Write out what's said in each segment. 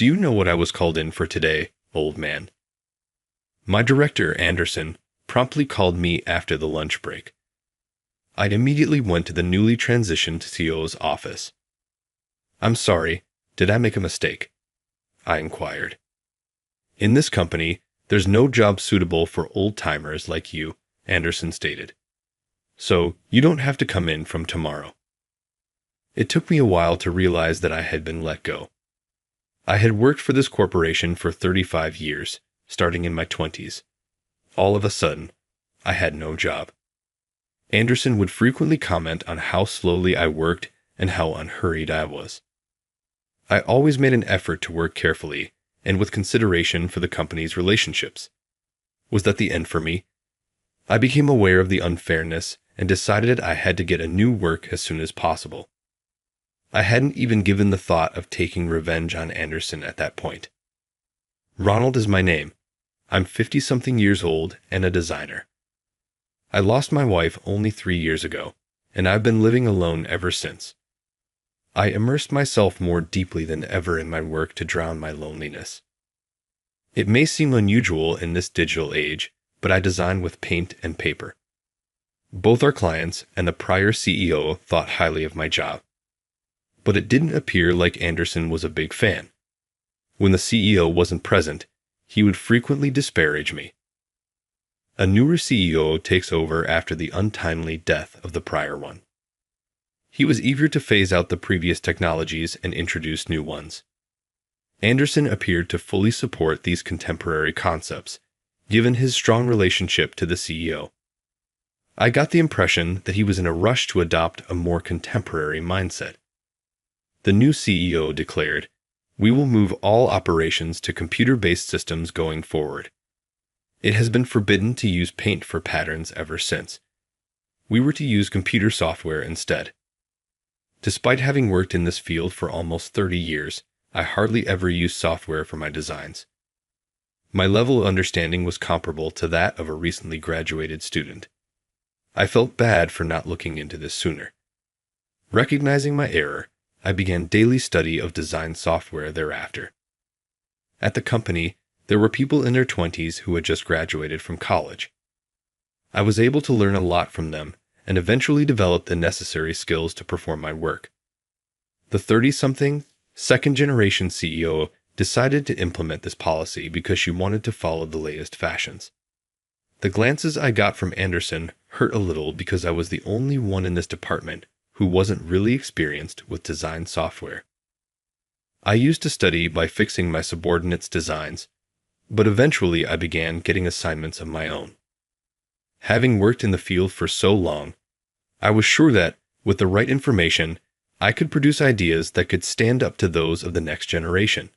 Do you know what I was called in for today, old man? My director, Anderson, promptly called me after the lunch break. I immediately went to the newly transitioned CEO's office. "I'm sorry, did I make a mistake?" I inquired. "In this company, there's no job suitable for old-timers like you," Anderson stated. "So you don't have to come in from tomorrow." It took me a while to realize that I had been let go. I had worked for this corporation for 35 years, starting in my 20s. All of a sudden, I had no job. Anderson would frequently comment on how slowly I worked and how unhurried I was. I always made an effort to work carefully and with consideration for the company's relationships. Was that the end for me? I became aware of the unfairness and decided I had to get a new work as soon as possible. I hadn't even given the thought of taking revenge on Anderson at that point. Ronald is my name. I'm 50-something years old and a designer. I lost my wife only 3 years ago, and I've been living alone ever since. I immersed myself more deeply than ever in my work to drown my loneliness. It may seem unusual in this digital age, but I design with paint and paper. Both our clients and the prior CEO thought highly of my job. But it didn't appear like Anderson was a big fan. When the CEO wasn't present, he would frequently disparage me. A newer CEO takes over after the untimely death of the prior one. He was eager to phase out the previous technologies and introduce new ones. Anderson appeared to fully support these contemporary concepts, given his strong relationship to the CEO. I got the impression that he was in a rush to adopt a more contemporary mindset. The new CEO declared, "We will move all operations to computer-based systems going forward. It has been forbidden to use paint for patterns ever since. We were to use computer software instead." Despite having worked in this field for almost 30 years, I hardly ever used software for my designs. My level of understanding was comparable to that of a recently graduated student. I felt bad for not looking into this sooner. Recognizing my error, I began daily study of design software thereafter. At the company, there were people in their 20s who had just graduated from college. I was able to learn a lot from them and eventually develop the necessary skills to perform my work. The 30-something, second-generation CEO decided to implement this policy because she wanted to follow the latest fashions. The glances I got from Anderson hurt a little because I was the only one in this department who wasn't really experienced with design software. I used to study by fixing my subordinates' designs, but eventually I began getting assignments of my own. Having worked in the field for so long, I was sure that, with the right information, I could produce ideas that could stand up to those of the next generation.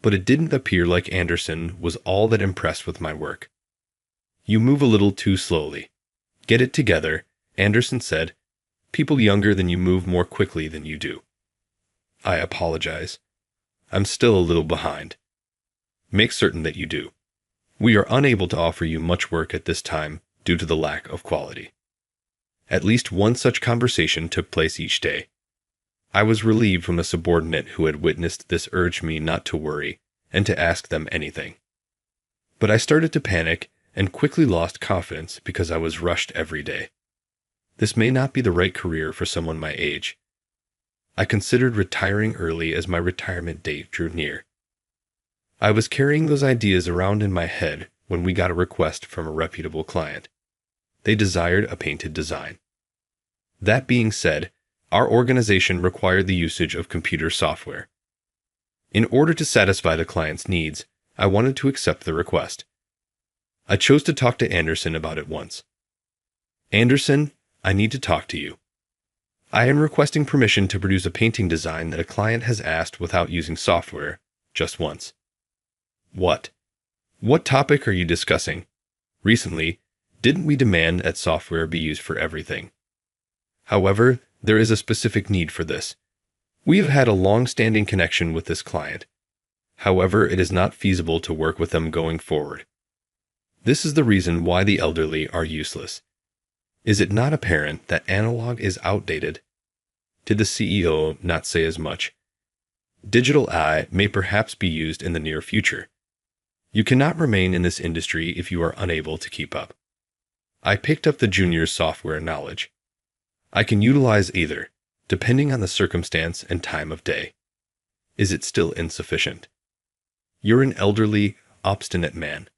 But it didn't appear like Anderson was all that impressed with my work. "You move a little too slowly. Get it together," Anderson said. "People younger than you move more quickly than you do." I apologize. I'm still a little behind. Make certain that you do. We are unable to offer you much work at this time due to the lack of quality. At least one such conversation took place each day. I was relieved when a subordinate who had witnessed this urged me not to worry and to ask them anything. But I started to panic and quickly lost confidence because I was rushed every day. This may not be the right career for someone my age. I considered retiring early as my retirement date drew near. I was carrying those ideas around in my head when we got a request from a reputable client. They desired a painted design. That being said, our organization required the usage of computer software. In order to satisfy the client's needs, I wanted to accept the request. I chose to talk to Anderson about it once. "Anderson, I need to talk to you. I am requesting permission to produce a painting design that a client has asked without using software, just once." "What? What topic are you discussing? Recently, didn't we demand that software be used for everything? However, there is a specific need for this. We have had a long-standing connection with this client. However, it is not feasible to work with them going forward. This is the reason why the elderly are useless. Is it not apparent that analog is outdated?" Did the CEO not say as much? Digital AI may perhaps be used in the near future. You cannot remain in this industry if you are unable to keep up. I picked up the junior's software knowledge. I can utilize either, depending on the circumstance and time of day. Is it still insufficient? You're an elderly, obstinate man.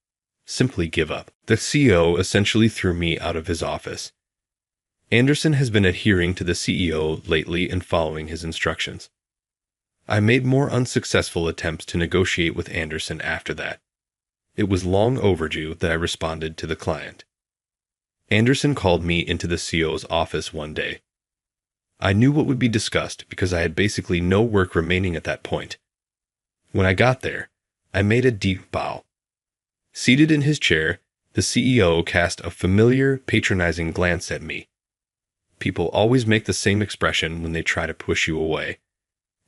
Simply give up. The CEO essentially threw me out of his office. Anderson has been adhering to the CEO lately and following his instructions. I made more unsuccessful attempts to negotiate with Anderson after that. It was long overdue that I responded to the client. Anderson called me into the CEO's office one day. I knew what would be discussed because I had basically no work remaining at that point. When I got there, I made a deep bow. Seated in his chair, the CEO cast a familiar, patronizing glance at me. People always make the same expression when they try to push you away,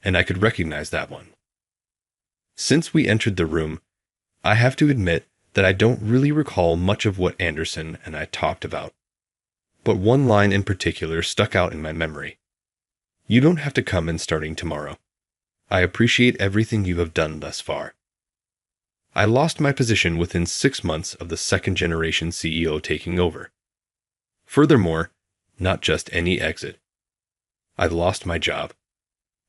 and I could recognize that one. Since we entered the room, I have to admit that I don't really recall much of what Anderson and I talked about. But one line in particular stuck out in my memory. You don't have to come in starting tomorrow. I appreciate everything you have done thus far. I lost my position within 6 months of the second-generation CEO taking over. Furthermore, not just any exit. I lost my job.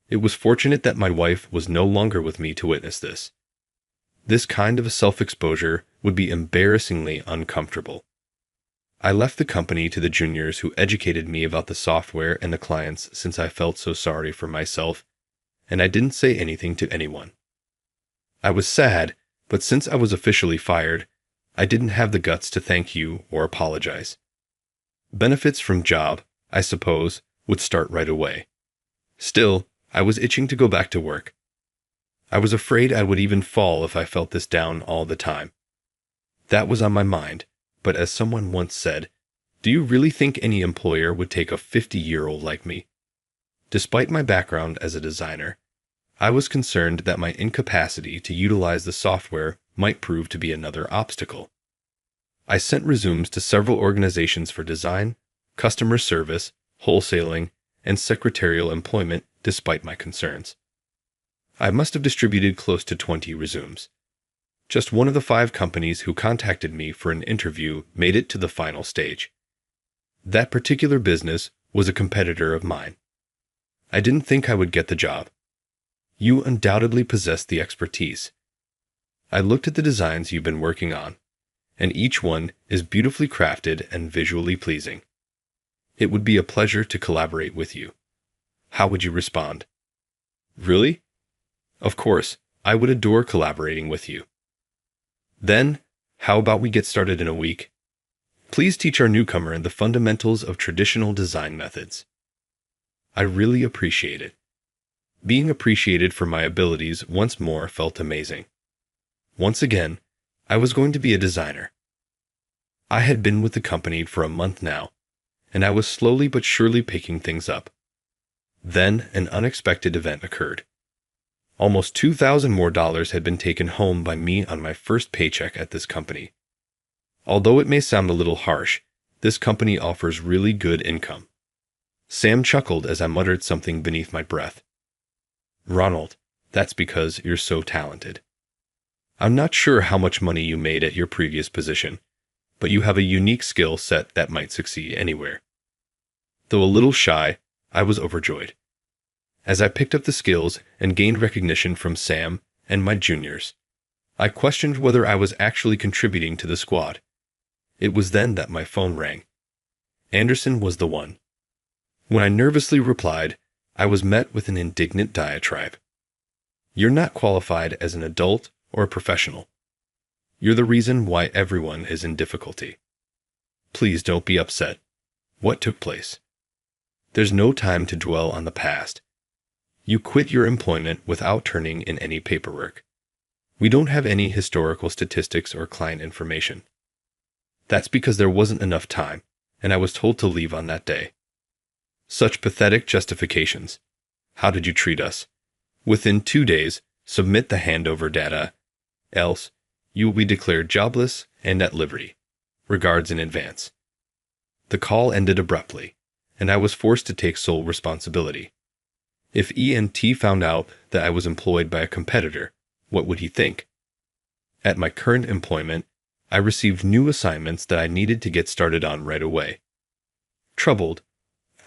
It was fortunate that my wife was no longer with me to witness this. This kind of self-exposure would be embarrassingly uncomfortable. I left the company to the juniors who educated me about the software and the clients since I felt so sorry for myself, and I didn't say anything to anyone. I was sad, but since I was officially fired, I didn't have the guts to thank you or apologize. Benefits from job, I suppose, would start right away. Still, I was itching to go back to work. I was afraid I would even fall if I felt this down all the time. That was on my mind, but as someone once said, do you really think any employer would take a 50-year-old like me? Despite my background as a designer, I was concerned that my incapacity to utilize the software might prove to be another obstacle. I sent resumes to several organizations for design, customer service, wholesaling, and secretarial employment despite my concerns. I must have distributed close to 20 resumes. Just one of the 5 companies who contacted me for an interview made it to the final stage. That particular business was a competitor of mine. I didn't think I would get the job. You undoubtedly possess the expertise. I looked at the designs you've been working on, and each one is beautifully crafted and visually pleasing. It would be a pleasure to collaborate with you. How would you respond? Really? Of course, I would adore collaborating with you. Then, how about we get started in a week? Please teach our newcomer the fundamentals of traditional design methods. I really appreciate it. Being appreciated for my abilities once more felt amazing. Once again, I was going to be a designer. I had been with the company for a month now, and I was slowly but surely picking things up. Then an unexpected event occurred. Almost $2,000 more had been taken home by me on my first paycheck at this company. Although it may sound a little harsh, this company offers really good income. Sam chuckled as I muttered something beneath my breath. Ronald, that's because you're so talented. I'm not sure how much money you made at your previous position, but you have a unique skill set that might succeed anywhere. Though a little shy, I was overjoyed. As I picked up the skills and gained recognition from Sam and my juniors, I questioned whether I was actually contributing to the squad. It was then that my phone rang. Anderson was the one. When I nervously replied, I was met with an indignant diatribe. You're not qualified as an adult or a professional. You're the reason why everyone is in difficulty. Please don't be upset. What took place? There's no time to dwell on the past. You quit your employment without turning in any paperwork. We don't have any historical statistics or client information. That's because there wasn't enough time, and I was told to leave on that day. Such pathetic justifications. How did you treat us? Within 2 days, submit the handover data, else you will be declared jobless and at liberty. Regards in advance. The call ended abruptly, and I was forced to take sole responsibility. If ENT found out that I was employed by a competitor, what would he think? At my current employment, I received new assignments that I needed to get started on right away. Troubled,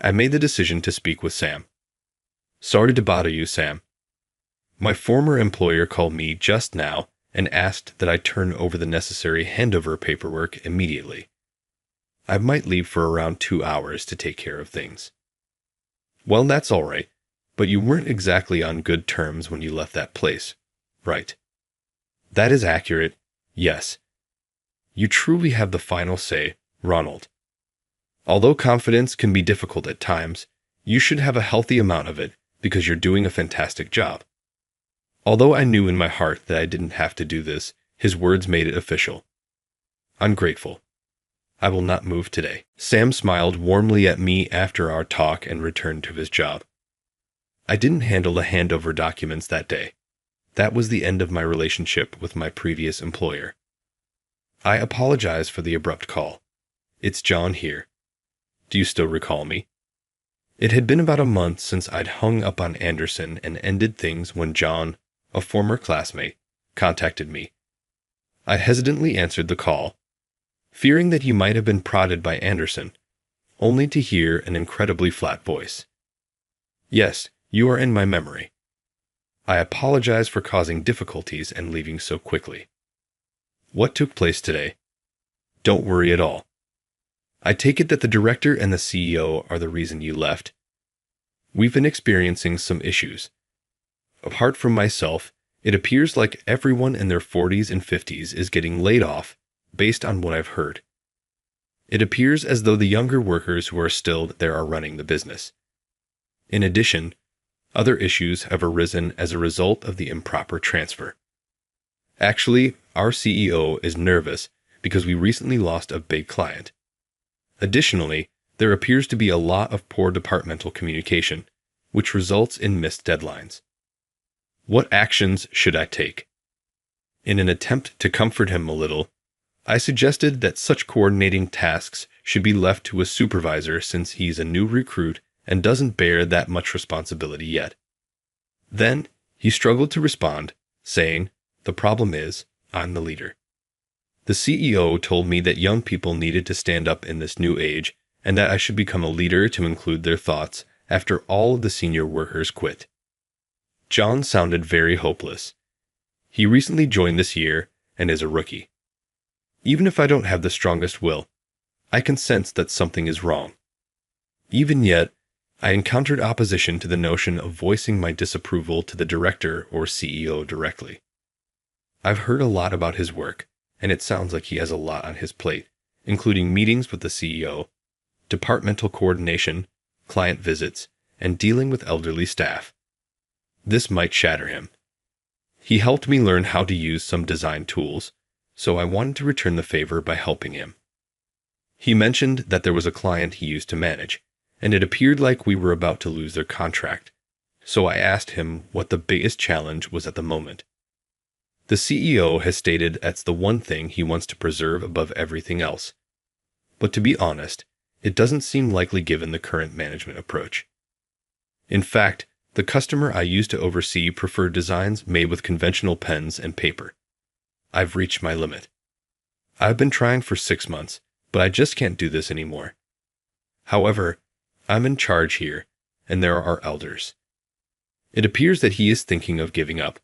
I made the decision to speak with Sam. Sorry to bother you, Sam. My former employer called me just now and asked that I turn over the necessary handover paperwork immediately. I might leave for around 2 hours to take care of things. Well, that's all right, but you weren't exactly on good terms when you left that place, right? That is accurate, yes. You truly have the final say, Ronald. Although confidence can be difficult at times, you should have a healthy amount of it because you're doing a fantastic job. Although I knew in my heart that I didn't have to do this, his words made it official. Ungrateful. I will not move today. Sam smiled warmly at me after our talk and returned to his job. I didn't handle the handover documents that day. That was the end of my relationship with my previous employer. I apologize for the abrupt call. It's John here. Do you still recall me? It had been about a month since I'd hung up on Anderson and ended things when John, a former classmate, contacted me. I hesitantly answered the call, fearing that he might have been prodded by Anderson, only to hear an incredibly flat voice. Yes, you are in my memory. I apologize for causing difficulties and leaving so quickly. What took place today? Don't worry at all. I take it that the director and the CEO are the reason you left. We've been experiencing some issues. Apart from myself, it appears like everyone in their 40s and 50s is getting laid off based on what I've heard. It appears as though the younger workers who are still there are running the business. In addition, other issues have arisen as a result of the improper transfer. Actually, our CEO is nervous because we recently lost a big client. Additionally, there appears to be a lot of poor departmental communication, which results in missed deadlines. What actions should I take? In an attempt to comfort him a little, I suggested that such coordinating tasks should be left to a supervisor since he's a new recruit and doesn't bear that much responsibility yet. Then, he struggled to respond, saying, "The problem is, I'm the leader." The CEO told me that young people needed to stand up in this new age and that I should become a leader to include their thoughts after all of the senior workers quit. John sounded very hopeless. He recently joined this year and is a rookie. Even if I don't have the strongest will, I can sense that something is wrong. Even yet, I encountered opposition to the notion of voicing my disapproval to the director or CEO directly. I've heard a lot about his work, and it sounds like he has a lot on his plate, including meetings with the CEO, departmental coordination, client visits, and dealing with elderly staff. This might shatter him. He helped me learn how to use some design tools, so I wanted to return the favor by helping him. He mentioned that there was a client he used to manage, and it appeared like we were about to lose their contract, so I asked him what the biggest challenge was at the moment. The CEO has stated that's the one thing he wants to preserve above everything else. But to be honest, it doesn't seem likely given the current management approach. In fact, the customer I used to oversee preferred designs made with conventional pens and paper. I've reached my limit. I've been trying for 6 months, but I just can't do this anymore. However, I'm in charge here, and there are elders. It appears that he is thinking of giving up.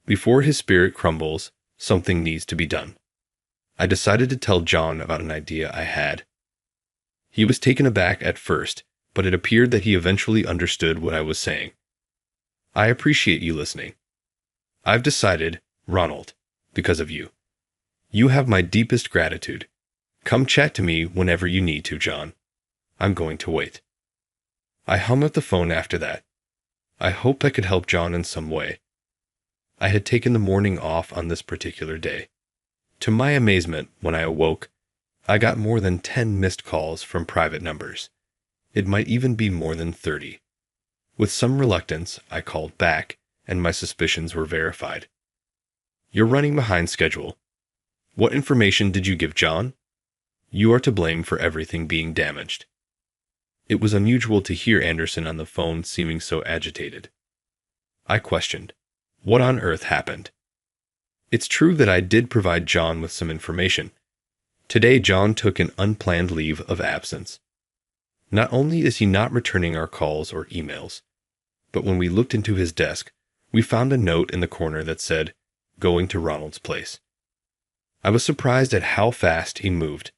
Before his spirit crumbles, something needs to be done. I decided to tell John about an idea I had. He was taken aback at first, but it appeared that he eventually understood what I was saying. I appreciate you listening. I've decided, Ronald, because of you. You have my deepest gratitude. Come chat to me whenever you need to, John. I'm going to wait. I hung up the phone after that. I hoped I could help John in some way. I had taken the morning off on this particular day. To my amazement, when I awoke, I got more than 10 missed calls from private numbers. It might even be more than 30. With some reluctance, I called back, and my suspicions were verified. You're running behind schedule. What information did you give John? You are to blame for everything being damaged. It was unusual to hear Anderson on the phone seeming so agitated. I questioned, "What on earth happened?" It's true that I did provide John with some information. Today, John took an unplanned leave of absence. Not only is he not returning our calls or emails, but when we looked into his desk, we found a note in the corner that said, "Going to Ronald's place." I was surprised at how fast he moved.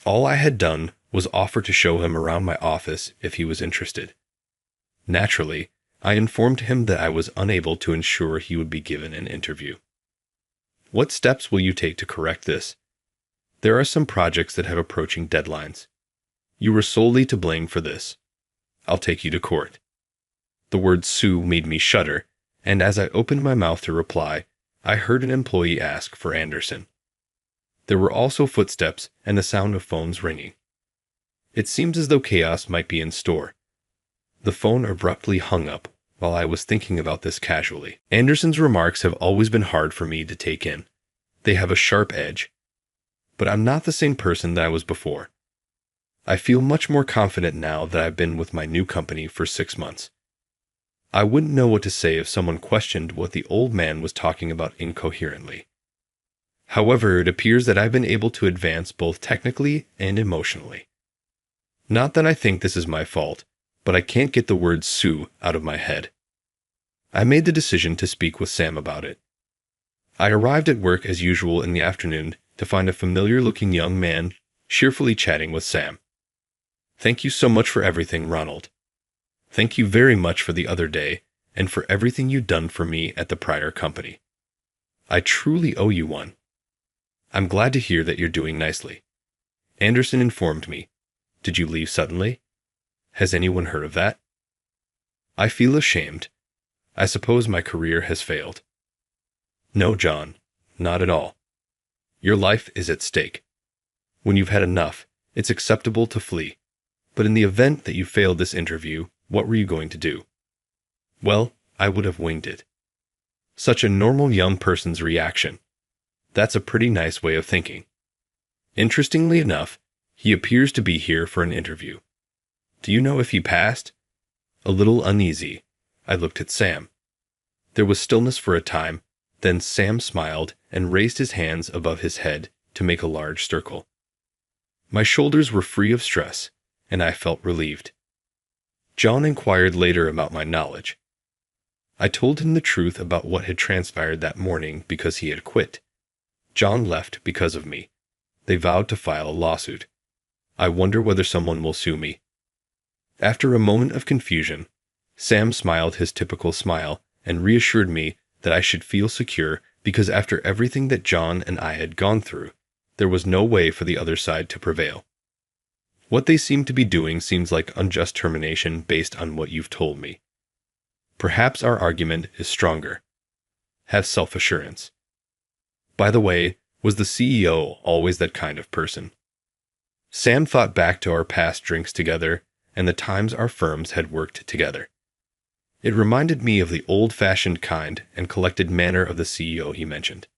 All I had done was offer to show him around my office if he was interested. Naturally, I informed him that I was unable to ensure he would be given an interview. "What steps will you take to correct this? There are some projects that have approaching deadlines. You were solely to blame for this. I'll take you to court." The word sue made me shudder, and as I opened my mouth to reply, I heard an employee ask for Anderson. There were also footsteps and the sound of phones ringing. It seemed as though chaos might be in store. The phone abruptly hung up while I was thinking about this casually. Anderson's remarks have always been hard for me to take in. They have a sharp edge. But I'm not the same person that I was before. I feel much more confident now that I've been with my new company for 6 months. I wouldn't know what to say if someone questioned what the old man was talking about incoherently. However, it appears that I've been able to advance both technically and emotionally. Not that I think this is my fault, but I can't get the word sue out of my head. I made the decision to speak with Sam about it. I arrived at work as usual in the afternoon to find a familiar-looking young man cheerfully chatting with Sam. "Thank you so much for everything, Ronald. Thank you very much for the other day and for everything you've done for me at the prior company. I truly owe you one. I'm glad to hear that you're doing nicely. Anderson informed me. Did you leave suddenly? Has anyone heard of that? I feel ashamed. I suppose my career has failed." "No, John, not at all. Your life is at stake. When you've had enough, it's acceptable to flee. But in the event that you failed this interview, what were you going to do?" "Well, I would have winged it." Such a normal young person's reaction. That's a pretty nice way of thinking. Interestingly enough, he appears to be here for an interview. Do you know if he passed? A little uneasy, I looked at Sam. There was stillness for a time, then Sam smiled and raised his hands above his head to make a large circle. My shoulders were free of stress, and I felt relieved. John inquired later about my knowledge. I told him the truth about what had transpired that morning because he had quit. John left because of me. They vowed to file a lawsuit. I wonder whether someone will sue me. After a moment of confusion, Sam smiled his typical smile and reassured me that I should feel secure because after everything that John and I had gone through, there was no way for the other side to prevail. What they seem to be doing seems like unjust termination based on what you've told me. Perhaps our argument is stronger. Have self-assurance. By the way, was the CEO always that kind of person? Sam thought back to our past drinks together and the times our firms had worked together. It reminded me of the old-fashioned kind and collected manner of the CEO he mentioned.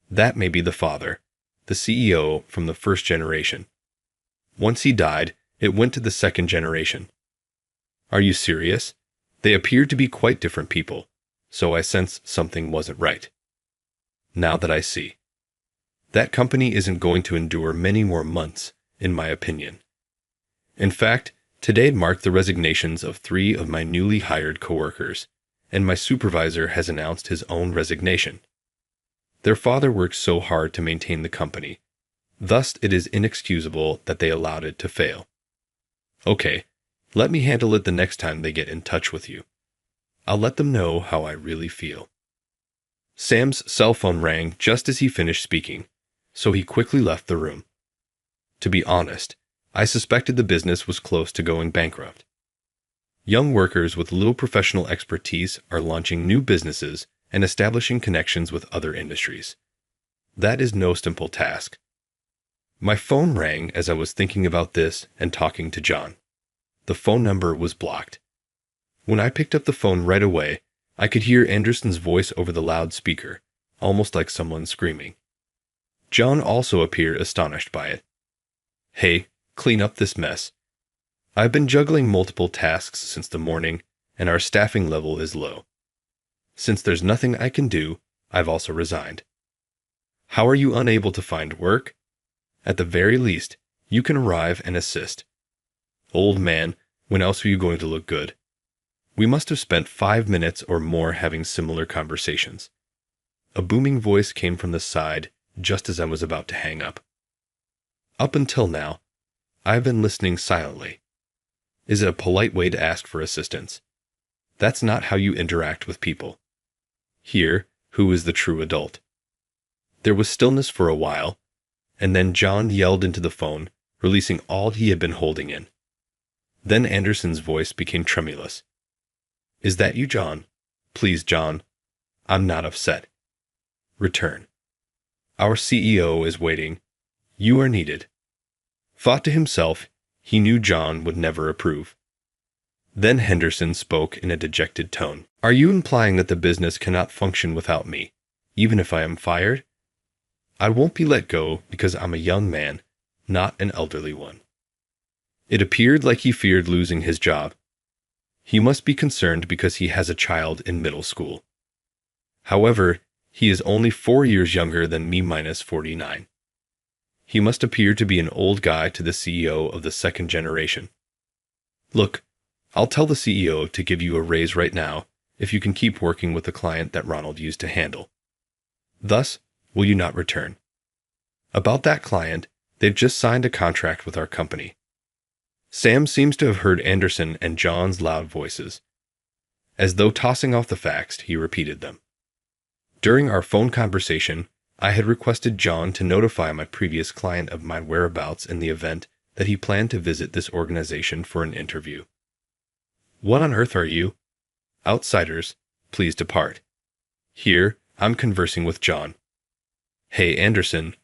That may be the father, the CEO from the first generation. Once he died, it went to the second generation. Are you serious? They appeared to be quite different people, so I sensed something wasn't right. Now that I see. That company isn't going to endure many more months, in my opinion. In fact, today marked the resignations of 3 of my newly hired coworkers, and my supervisor has announced his own resignation. Their father worked so hard to maintain the company. Thus, it is inexcusable that they allowed it to fail. Okay, let me handle it the next time they get in touch with you. I'll let them know how I really feel. Sam's cell phone rang just as he finished speaking, so he quickly left the room. To be honest, I suspected the business was close to going bankrupt. Young workers with little professional expertise are launching new businesses and establishing connections with other industries. That is no simple task. My phone rang as I was thinking about this and talking to John. The phone number was blocked. When I picked up the phone right away, I could hear Anderson's voice over the loudspeaker, almost like someone screaming. John also appeared astonished by it. "Hey, clean up this mess. I've been juggling multiple tasks since the morning, and our staffing level is low. Since there's nothing I can do, I've also resigned. How are you unable to find work? At the very least, you can arrive and assist. Old man, when else are you going to look good? We must have spent 5 minutes or more having similar conversations. A booming voice came from the side just as I was about to hang up. Up until now, I've been listening silently. Is it a polite way to ask for assistance? That's not how you interact with people. Here, who is the true adult? There was stillness for a while, and then John yelled into the phone, releasing all he had been holding in. Then Anderson's voice became tremulous. Is that you, John? Please, John. I'm not upset. Return. Our CEO is waiting. You are needed. Thought to himself, he knew John would never approve. Then Henderson spoke in a dejected tone. Are you implying that the business cannot function without me, even if I am fired? I won't be let go because I'm a young man, not an elderly one. It appeared like he feared losing his job. He must be concerned because he has a child in middle school. However, he is only 4 years younger than me minus 49. He must appear to be an old guy to the CEO of the second generation. Look, I'll tell the CEO to give you a raise right now if you can keep working with the client that Ronald used to handle. Thus, will you not return? About that client, they've just signed a contract with our company. Sam seems to have heard Anderson and John's loud voices. As though tossing off the facts, he repeated them. During our phone conversation, I had requested John to notify my previous client of my whereabouts in the event that he planned to visit this organization for an interview. What on earth are you? Outsiders, please depart. Here, I'm conversing with John. Hey, Anderson,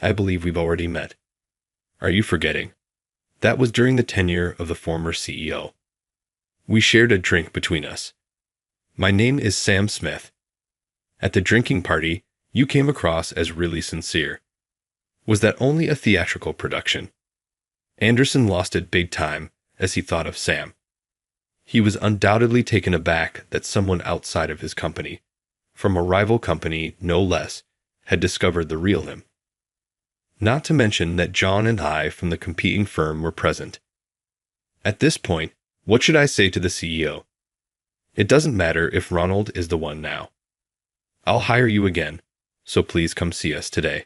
I believe we've already met. Are you forgetting? That was during the tenure of the former CEO. We shared a drink between us. My name is Sam Smith. At the drinking party, you came across as really sincere. Was that only a theatrical production? Anderson lost it big time as he thought of Sam. He was undoubtedly taken aback that someone outside of his company, from a rival company no less, had discovered the real him. Not to mention that John and I from the competing firm were present. At this point, what should I say to the CEO? It doesn't matter if Ronald is the one now. I'll hire you again, so please come see us today.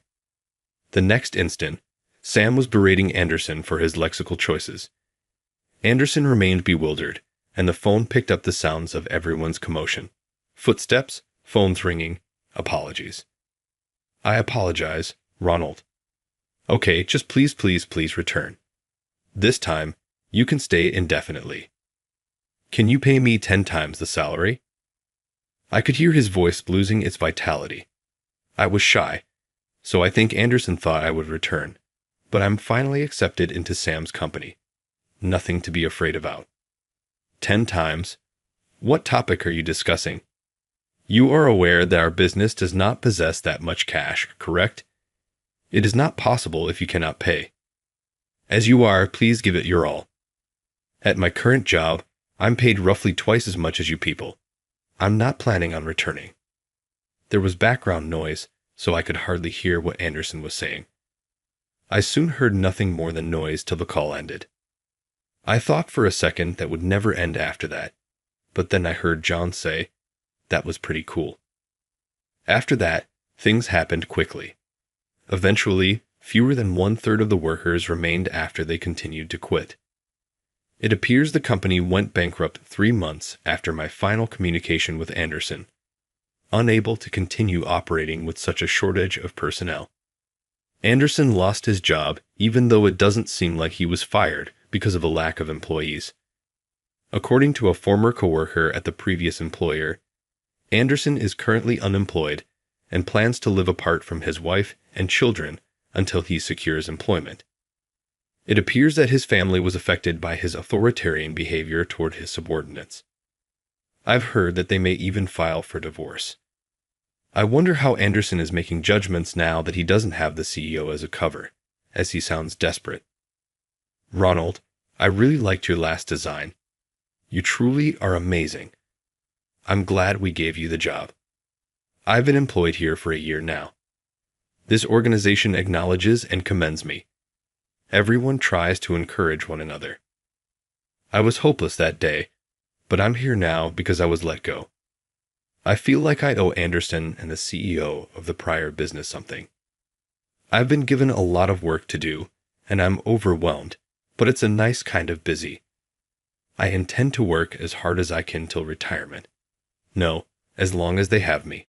The next instant, Sam was berating Anderson for his lexical choices. Anderson remained bewildered, and the phone picked up the sounds of everyone's commotion. Footsteps, phones ringing, apologies. I apologize, Ronald. Okay, just please return. This time, you can stay indefinitely. Can you pay me 10 times the salary? I could hear his voice losing its vitality. I was shy, so I think Anderson thought I would return, but I'm finally accepted into Sam's company. Nothing to be afraid about. 10 times? What topic are you discussing? You are aware that our business does not possess that much cash, correct? It is not possible if you cannot pay. As you are, please give it your all. At my current job, I'm paid roughly twice as much as you people. I'm not planning on returning. There was background noise, so I could hardly hear what Anderson was saying. I soon heard nothing more than noise till the call ended. I thought for a second that would never end after that, but then I heard John say, "That was pretty cool." After that, things happened quickly. Eventually, fewer than 1/3 of the workers remained after they continued to quit. It appears the company went bankrupt 3 months after my final communication with Anderson, unable to continue operating with such a shortage of personnel. Anderson lost his job even though it doesn't seem like he was fired because of a lack of employees. According to a former coworker at the previous employer, Anderson is currently unemployed and plans to live apart from his wife and children until he secures employment. It appears that his family was affected by his authoritarian behavior toward his subordinates. I've heard that they may even file for divorce. I wonder how Anderson is making judgments now that he doesn't have the CEO as a cover, as he sounds desperate. Ronald, I really liked your last design. You truly are amazing. I'm glad we gave you the job. I've been employed here for a year now. This organization acknowledges and commends me. Everyone tries to encourage one another. I was hopeless that day, but I'm here now because I was let go. I feel like I owe Anderson and the CEO of the prior business something. I've been given a lot of work to do, and I'm overwhelmed, but it's a nice kind of busy. I intend to work as hard as I can till retirement. No, as long as they have me.